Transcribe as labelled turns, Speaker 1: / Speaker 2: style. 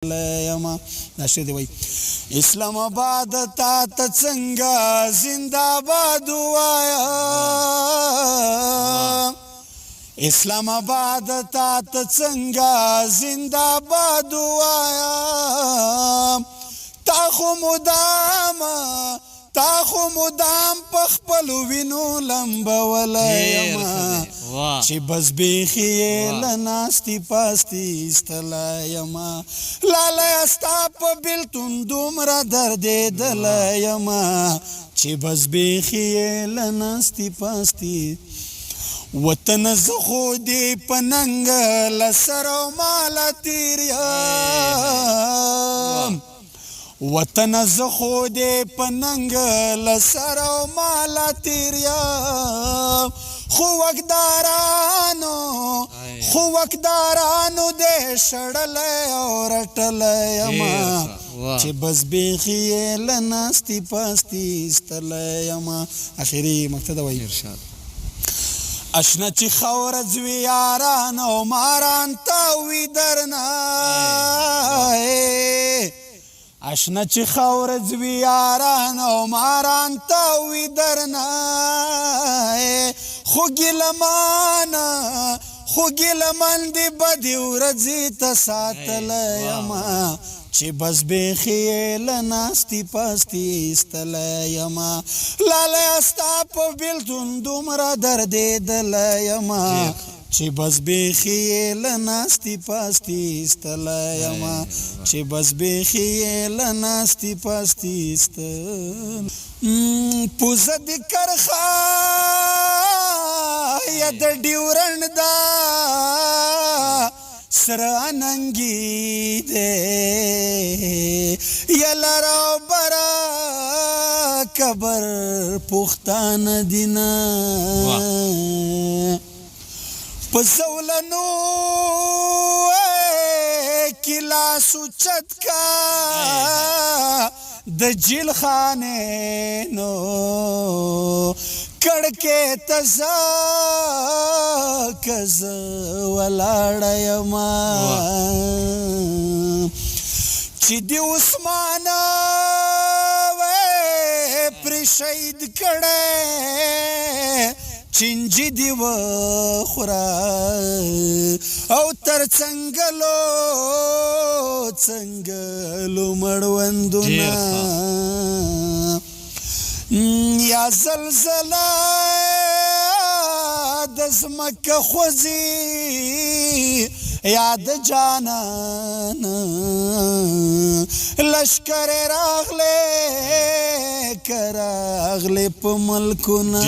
Speaker 1: یما ناشر دی وای اسلام آباد تا څنګه زنده‌باد وایا اسلام آباد تا څنګه زنده‌باد وایا تا خو مدام پخپل وینو لمبولایما چې بس بیخی لناستی پاستی استلایما لالا استا په بیلتون دومره دردېدلایما چې بس بیخی لناستی پاستی وطن زخو دی پننګ لسر او مال تیریا وطن زخو دی پننګ لسر او مال تیریا خو وقدارانو دی شړلی او رټلی یما چې بس بیخی لناستی پاستی استلی یما اخیری مقصد وایي اشنا چې خوره ځوي یاران او ماران تاوي درنه اشنا چې خوره ځوي یاران او ماران تاوي درنه خو ګیلمان دې بدې ورځې ته ساتلی یما چې بس بیخی لناستی پاستی استلی یما لالا ستا په بیلتون دومره دردېدلی یما چې بس بیخی لناستی پاستی استلی یما چې بس بیخی لناستی پاستی استلی پوزه د کرخه یا د ډیورنډ دا سره اننګي دی یا لرا برا کبر پختانه دینا په زولنو کلاسو چتکا د جیل خانه نو کڑکے تزا کز ولاړ یما چې دی عثمان پر شهید کړه چنجي دی و خورا او تر څنګهلو مړوندونه یا زلزله د ځمکه خوځي یا د جانان لشکر راغلی که راغلی په ملکونه